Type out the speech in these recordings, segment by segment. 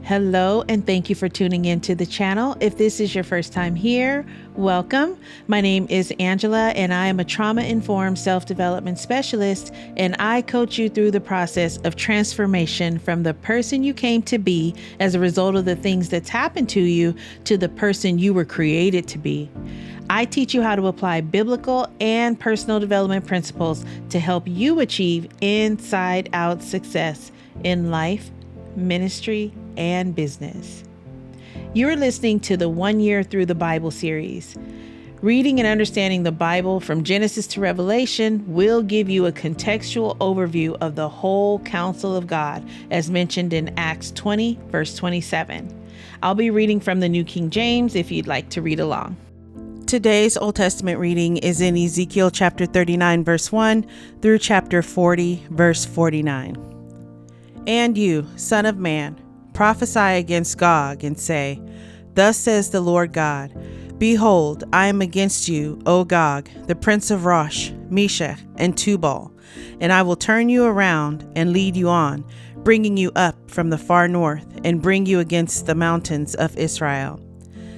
Hello, and thank you for tuning into the channel. If this is your first time here, welcome. My name is Angela, and I am a trauma-informed self-development specialist, and I coach you through the process of transformation from the person you came to be as a result of the things that's happened to you to the person you were created to be. I teach you how to apply biblical and personal development principles to help you achieve inside-out success in life, ministry, and business. You're listening to the 1 Year Through the Bible series. Reading and understanding the Bible from Genesis to Revelation will give you a contextual overview of the whole counsel of God, as mentioned in Acts 20, verse 27. I'll be reading from the New King James if you'd like to read along. Today's Old Testament reading is in Ezekiel chapter 39, verse 1 through chapter 40, verse 49. And you, son of man, prophesy against Gog and say, Thus says the Lord God, Behold, I am against you, O Gog, the prince of Rosh, Meshech, and Tubal, and I will turn you around and lead you on, bringing you up from the far north, and bring you against the mountains of Israel.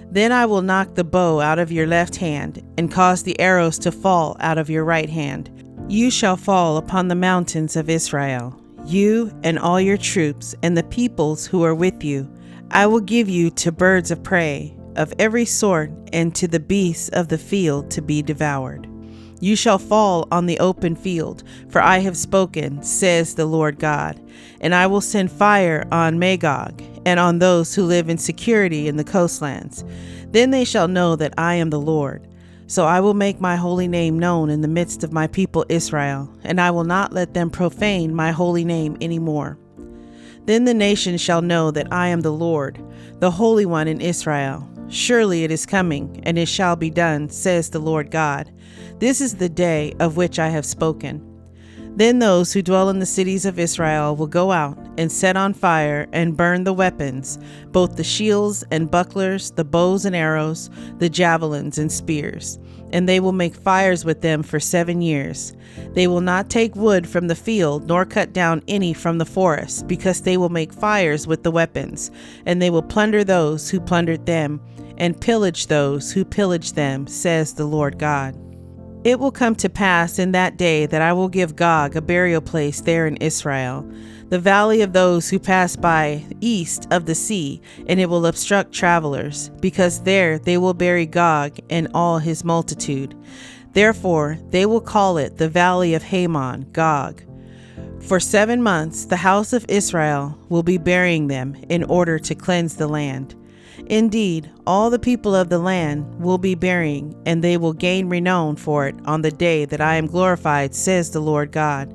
Then I will knock the bow out of your left hand, and cause the arrows to fall out of your right hand. You shall fall upon the mountains of Israel, you and all your troops and the peoples who are with you. I will give you to birds of prey of every sort and to the beasts of the field to be devoured. You shall fall on the open field, for I have spoken, says the Lord God. And I will send fire on Magog and on those who live in security in the coastlands. Then they shall know that I am the Lord. So I will make my holy name known in the midst of my people Israel, and I will not let them profane my holy name any more. Then the nations shall know that I am the Lord, the Holy One in Israel. Surely it is coming, and it shall be done, says the Lord God. This is the day of which I have spoken. Then those who dwell in the cities of Israel will go out and set on fire and burn the weapons, both the shields and bucklers, the bows and arrows, the javelins and spears. And they will make fires with them for 7 years. They will not take wood from the field, nor cut down any from the forest, because they will make fires with the weapons. And they will plunder those who plundered them, and pillage those who pillaged them, says the Lord God. It will come to pass in that day that I will give Gog a burial place there in Israel, the valley of those who pass by east of the sea, and it will obstruct travelers, because there they will bury Gog and all his multitude. Therefore they will call it the valley of Hamon, Gog. For 7 months the house of Israel will be burying them in order to cleanse the land. Indeed, all the people of the land will be burying, and they will gain renown for it on the day that I am glorified, says the Lord God.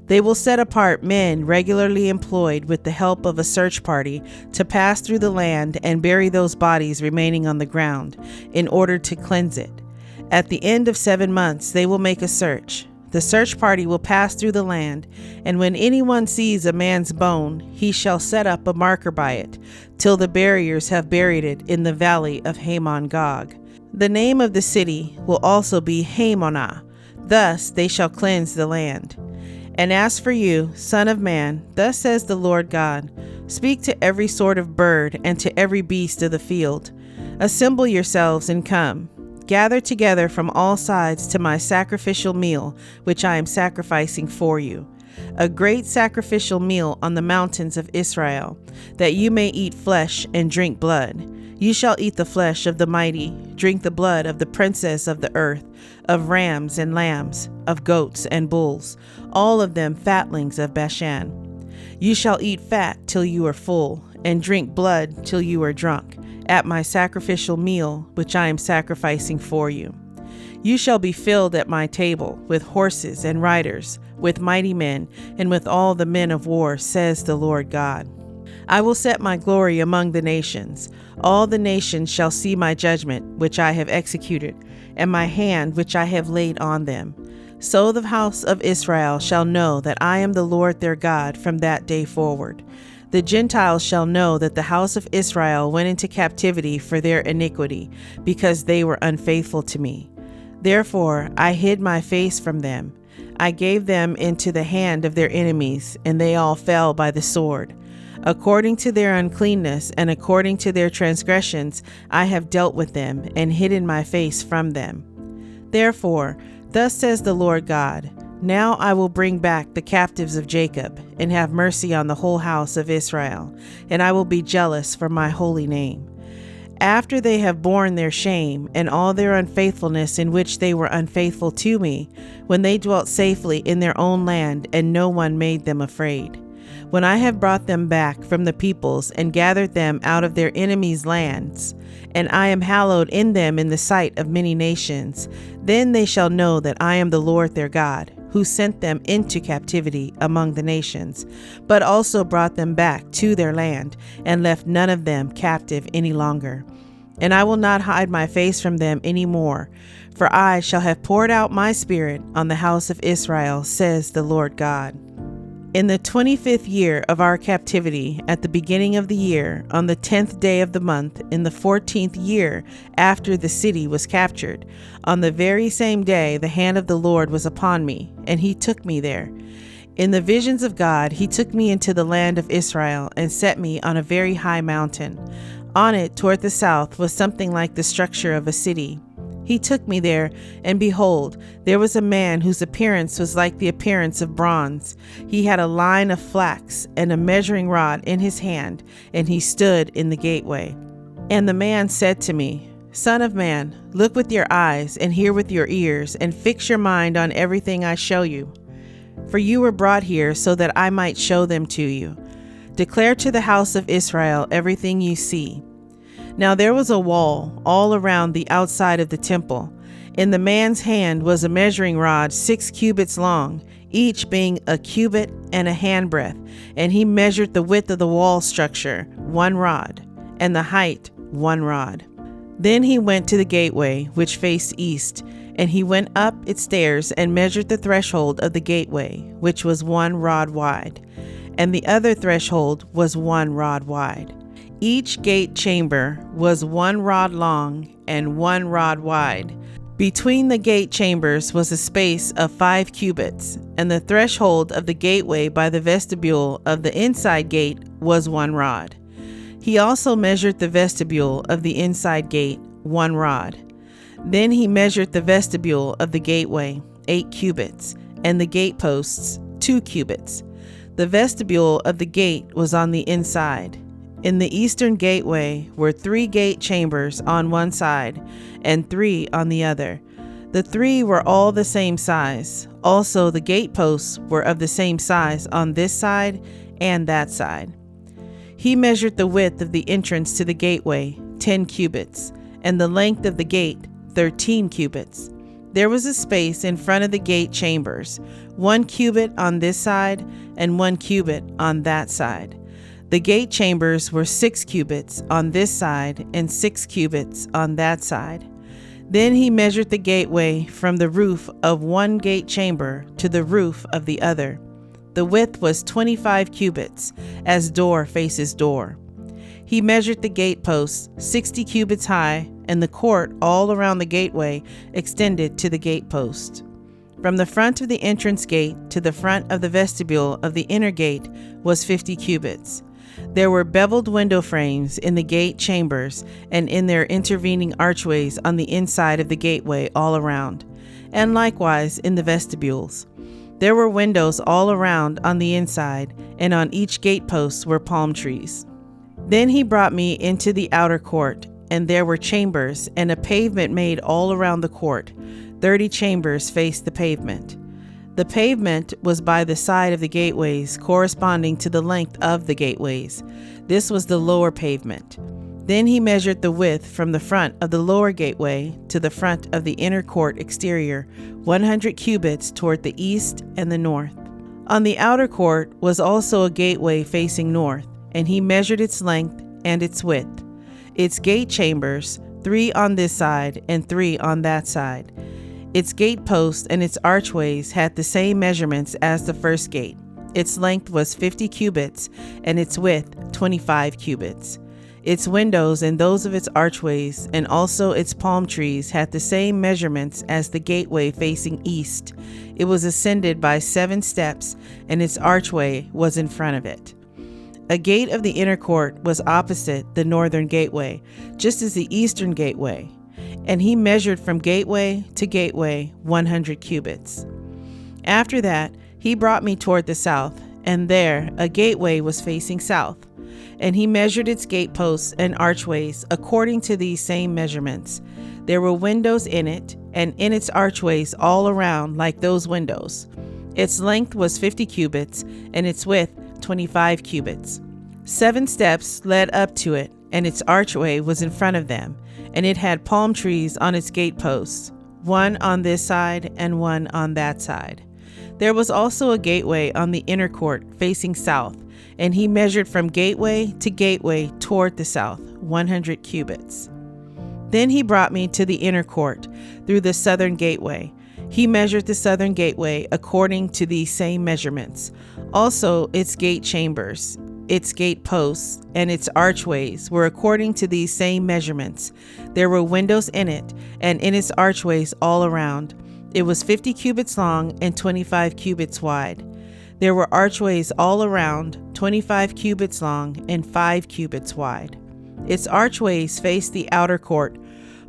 They will set apart men regularly employed with the help of a search party to pass through the land and bury those bodies remaining on the ground in order to cleanse it. At the end of 7 months, they will make a search. The search party will pass through the land, and when anyone sees a man's bone, he shall set up a marker by it, till the buriers have buried it in the valley of Hamon Gog. The name of the city will also be Hamonah. Thus they shall cleanse the land. And as for you, son of man, thus says the Lord God, speak to every sort of bird and to every beast of the field. Assemble yourselves and come. Gather together from all sides to my sacrificial meal, which I am sacrificing for you. A great sacrificial meal on the mountains of Israel, that you may eat flesh and drink blood. You shall eat the flesh of the mighty, drink the blood of the princes of the earth, of rams and lambs, of goats and bulls, all of them fatlings of Bashan. You shall eat fat till you are full, and drink blood till you are drunk, at my sacrificial meal, which I am sacrificing for you. You shall be filled at my table with horses and riders, with mighty men, and with all the men of war, says the Lord God. I will set my glory among the nations. All the nations shall see my judgment, which I have executed, and my hand, which I have laid on them. So the house of Israel shall know that I am the Lord their God from that day forward. The Gentiles shall know that the house of Israel went into captivity for their iniquity, because they were unfaithful to me. Therefore I hid my face from them. I gave them into the hand of their enemies, and they all fell by the sword. According to their uncleanness and according to their transgressions, I have dealt with them and hidden my face from them. Therefore, thus says the Lord God, now I will bring back the captives of Jacob and have mercy on the whole house of Israel, and I will be jealous for my holy name. After they have borne their shame and all their unfaithfulness in which they were unfaithful to me, when they dwelt safely in their own land and no one made them afraid. When I have brought them back from the peoples and gathered them out of their enemies' lands, and I am hallowed in them in the sight of many nations, then they shall know that I am the Lord their God, who sent them into captivity among the nations, but also brought them back to their land, and left none of them captive any longer. And I will not hide my face from them any more, for I shall have poured out my spirit on the house of Israel, says the Lord God. In the 25th year of our captivity, at the beginning of the year, on the 10th day of the month, in the 14th year after the city was captured, on the very same day the hand of the Lord was upon me, and he took me there. In the visions of God, he took me into the land of Israel and set me on a very high mountain. On it, toward the south, was something like the structure of a city. He took me there, and behold, there was a man whose appearance was like the appearance of bronze. He had a line of flax and a measuring rod in his hand, and he stood in the gateway. And the man said to me, Son of man, look with your eyes and hear with your ears, and fix your mind on everything I show you. For you were brought here so that I might show them to you. Declare to the house of Israel everything you see. Now there was a wall all around the outside of the temple. In the man's hand was a measuring rod 6 cubits long, each being a cubit and a handbreadth, and he measured the width of the wall structure 1 rod, and the height 1 rod. Then he went to the gateway which faced east, and he went up its stairs and measured the threshold of the gateway, which was 1 rod wide, and the other threshold was 1 rod wide. Each gate chamber was 1 rod long and 1 rod wide. Between the gate chambers was a space of 5 cubits, and the threshold of the gateway by the vestibule of the inside gate was 1 rod. He also measured the vestibule of the inside gate 1 rod. Then he measured the vestibule of the gateway 8 cubits, and the gate posts 2 cubits. The vestibule of the gate was on the inside. In the eastern gateway were 3 gate chambers on one side and 3 on the other. The 3 were all the same size. Also, the gate posts were of the same size on this side and that side. He measured the width of the entrance to the gateway, 10 cubits, and the length of the gate, 13 cubits. There was a space in front of the gate chambers, 1 cubit on this side and 1 cubit on that side. The gate chambers were 6 cubits on this side and 6 cubits on that side. Then he measured the gateway from the roof of one gate chamber to the roof of the other. The width was 25 cubits, as door faces door. He measured the gate posts 60 cubits high, and the court all around the gateway extended to the gate post. From the front of the entrance gate to the front of the vestibule of the inner gate was 50 cubits. There were beveled window frames in the gate chambers and in their intervening archways on the inside of the gateway all around, and likewise in the vestibules. There were windows all around on the inside, and on each gate post were palm trees. Then he brought me into the outer court, and there were chambers and a pavement made all around the court. 30 chambers faced the pavement. The pavement was by the side of the gateways, corresponding to the length of the gateways. This was the lower pavement. Then he measured the width from the front of the lower gateway to the front of the inner court exterior, 100 cubits toward the east and the north. On the outer court was also a gateway facing north, and he measured its length and its width. Its gate chambers, 3 on this side and 3 on that side. Its gate posts and its archways had the same measurements as the first gate. Its length was 50 cubits, and its width 25 cubits. Its windows and those of its archways, and also its palm trees, had the same measurements as the gateway facing east. It was ascended by 7 steps, and its archway was in front of it. a gate of the inner court was opposite the northern gateway, just as the eastern gateway. And he measured from gateway to gateway 100 cubits. After that, he brought me toward the south, and there a gateway was facing south. And he measured its gateposts and archways according to these same measurements. There were windows in it, and in its archways all around like those windows. Its length was 50 cubits, and its width 25 cubits. 7 steps led up to it, and its archway was in front of them, and it had palm trees on its gateposts, one on this side and one on that side. There was also a gateway on the inner court facing south, and he measured from gateway to gateway toward the south, 100 cubits. Then he brought me to the inner court through the southern gateway. He measured the southern gateway according to these same measurements. Also, its gate chambers, its gate posts, and its archways were according to these same measurements. There were windows in it, and in its archways all around. It was 50 cubits long and 25 cubits wide. There were archways all around, 25 cubits long and 5 cubits wide. Its archways faced the outer court.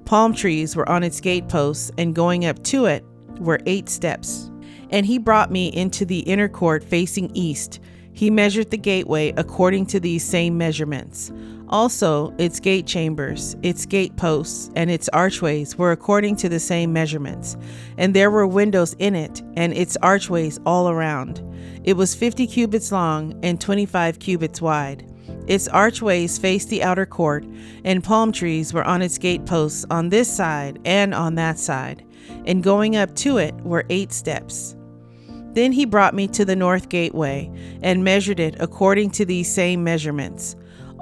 Palm trees were on its gateposts, and going up to it were 8 steps. And he brought me into the inner court facing east. He measured the gateway according to these same measurements. Also, its gate chambers, its gate posts, and its archways were according to the same measurements. And there were windows in it, and its archways all around. It was 50 cubits long and 25 cubits wide. Its archways faced the outer court, and palm trees were on its gateposts on this side and on that side. And going up to it were 8 steps. Then he brought me to the north gateway, and measured it according to these same measurements.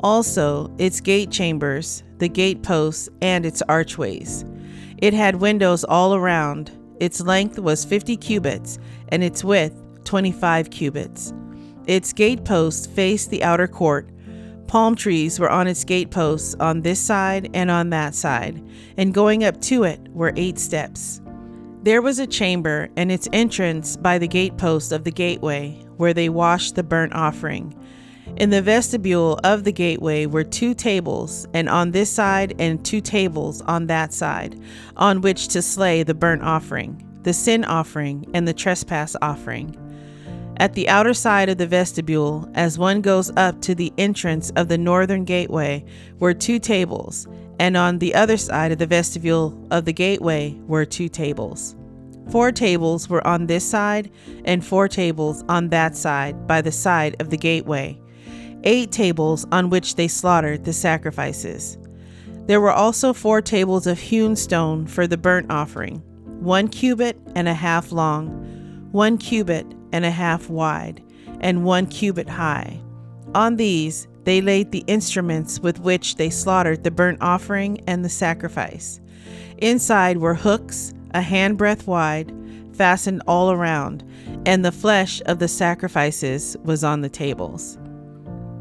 Also, its gate chambers, the gate posts, and its archways. It had windows all around. Its length was 50 cubits, and its width 25 cubits. Its gate posts faced the outer court. Palm trees were on its gateposts on this side and on that side, and going up to it were 8 steps. There was a chamber, and its entrance by the gatepost of the gateway, where they washed the burnt offering. In the vestibule of the gateway were 2 tables, and on this side and 2 tables on that side, on which to slay the burnt offering, the sin offering, and the trespass offering. At the outer side of the vestibule, as one goes up to the entrance of the northern gateway, were 2 tables, and on the other side of the vestibule of the gateway were 2 tables. 4 tables were on this side, and 4 tables on that side by the side of the gateway. 8 tables on which they slaughtered the sacrifices. There were also 4 tables of hewn stone for the burnt offering, 1 cubit and a half long, 1 cubit and a half wide, and 1 cubit high. On these they laid the instruments with which they slaughtered the burnt offering and the sacrifice. Inside were hooks, a handbreadth wide, fastened all around, and the flesh of the sacrifices was on the tables.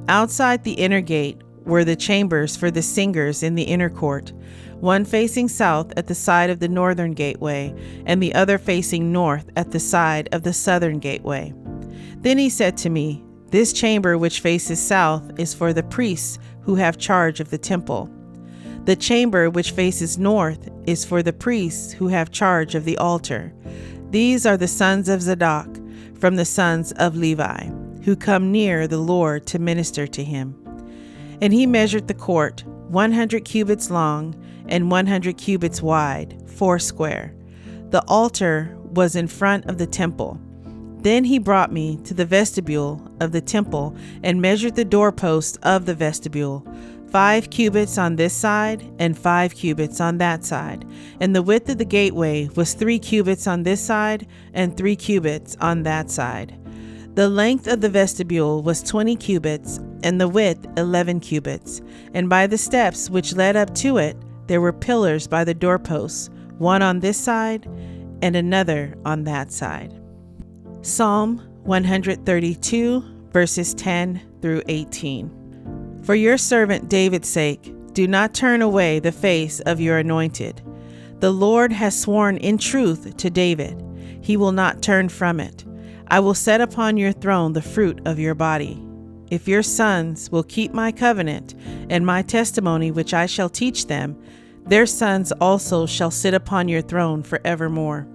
Outside the inner gate were the chambers for the singers in the inner court, one facing south at the side of the northern gateway, and the other facing north at the side of the southern gateway. Then he said to me, "This chamber which faces south is for the priests who have charge of the temple. The chamber which faces north is for the priests who have charge of the altar. These are the sons of Zadok from the sons of Levi, who come near the Lord to minister to him." And he measured the court, 100 cubits long and 100 cubits wide, 4 square. The altar was in front of the temple. Then he brought me to the vestibule of the temple and measured the doorpost of the vestibule, 5 cubits on this side and 5 cubits on that side. And the width of the gateway was 3 cubits on this side and 3 cubits on that side. The length of the vestibule was 20 cubits, and the width 11 cubits. And by the steps which led up to it, there were pillars by the doorposts, one on this side and another on that side. Psalm 132, verses 10 through 18. For your servant David's sake, do not turn away the face of your anointed. The Lord has sworn in truth to David. He will not turn from it. I will set upon your throne the fruit of your body. if your sons will keep my covenant and my testimony which I shall teach them, their sons also shall sit upon your throne forevermore.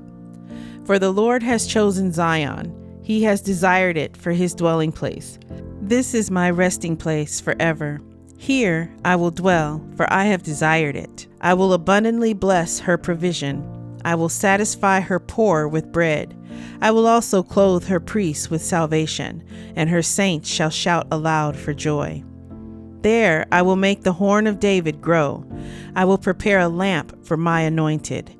For the Lord has chosen Zion, he has desired it for his dwelling place. This is my resting place forever. Here I will dwell, for I have desired it. I will abundantly bless her provision. I will satisfy her poor with bread. I will also clothe her priests with salvation, and her saints shall shout aloud for joy. There I will make the horn of David grow. I will prepare a lamp for my anointed.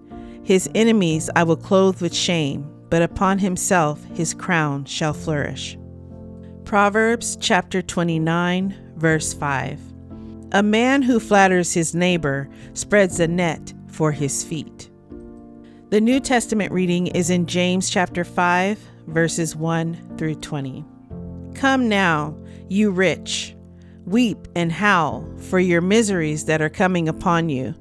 His enemies I will clothe with shame, but upon himself his crown shall flourish. Proverbs chapter 29, verse 5. A man who flatters his neighbor spreads a net for his feet. The New Testament reading is in James chapter 5, verses 1 through 20. Come now, you rich, weep and howl for your miseries that are coming upon you.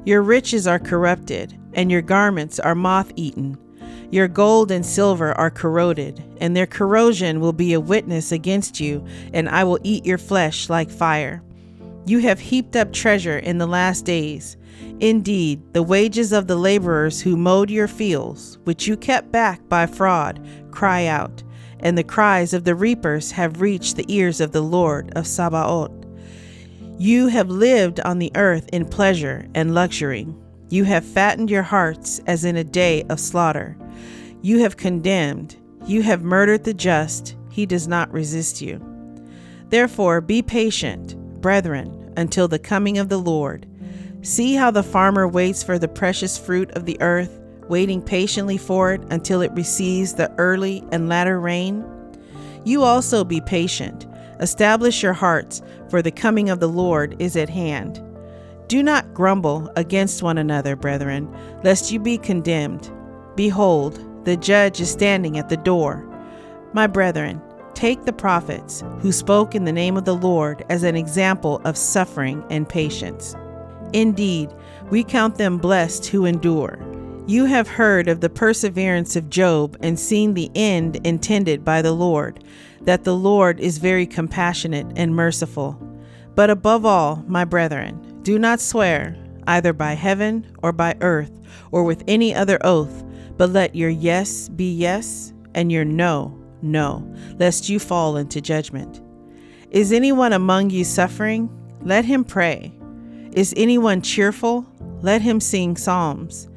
Your riches are corrupted, and your garments are moth-eaten. Your gold and silver are corroded, and their corrosion will be a witness against you, and I will eat your flesh like fire. You have heaped up treasure in the last days. Indeed, the wages of the laborers who mowed your fields, which you kept back by fraud, cry out, and the cries of the reapers have reached the ears of the Lord of Sabaoth. You have lived on the earth in pleasure and luxury. You have fattened your hearts as in a day of slaughter. You have condemned, you have murdered the just, he does not resist you. Therefore be patient, brethren, until the coming of the Lord. See how the farmer waits for the precious fruit of the earth, waiting patiently for it until it receives the early and latter rain. You also be patient. Establish your hearts, for the coming of the Lord is at hand. Do not grumble against one another, brethren, lest you be condemned. Behold, the judge is standing at the door. My brethren, take the prophets who spoke in the name of the Lord as an example of suffering and patience. Indeed, we count them blessed who endure. You have heard of the perseverance of Job and seen the end intended by the Lord, that the Lord is very compassionate and merciful. But above all, my brethren, do not swear, either by heaven or by earth or with any other oath, but let your yes be yes and your no, no, lest you fall into judgment. Is anyone among you suffering? Let him pray. Is anyone cheerful? Let him sing psalms.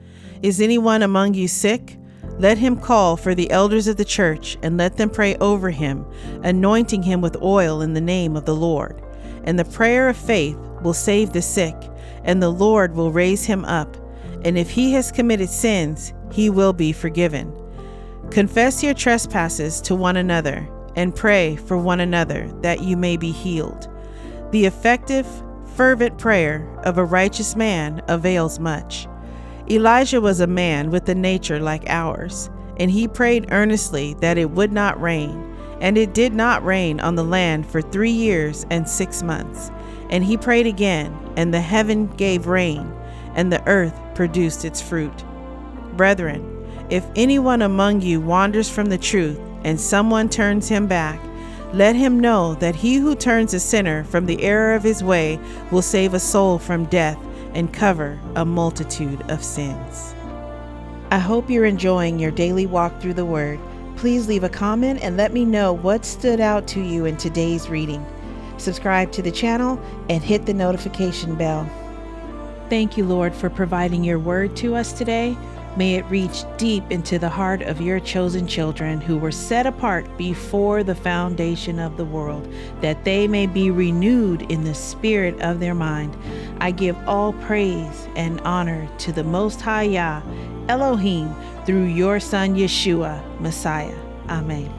Is anyone among you sick? Let him call for the elders of the church and let them pray over him, anointing him with oil in the name of the Lord. And the prayer of faith will save the sick, and the Lord will raise him up. And if he has committed sins, he will be forgiven. Confess your trespasses to one another and pray for one another that you may be healed. The effective, fervent prayer of a righteous man avails much. Elijah was a man with a nature like ours, and he prayed earnestly that it would not rain. And it did not rain on the land for 3 years and 6 months. And he prayed again, and the heaven gave rain, and the earth produced its fruit. Brethren, if anyone among you wanders from the truth, and someone turns him back, let him know that he who turns a sinner from the error of his way will save a soul from death and cover a multitude of sins. I hope you're enjoying your daily walk through the Word. Please leave a comment and let me know what stood out to you in today's reading. Subscribe to the channel and hit the notification bell. Thank you, Lord, for providing your word to us today. May it reach deep into the heart of your chosen children who were set apart before the foundation of the world, that they may be renewed in the spirit of their mind. I give all praise and honor to the Most High Yah, Elohim, through your Son Yeshua, Messiah. Amen.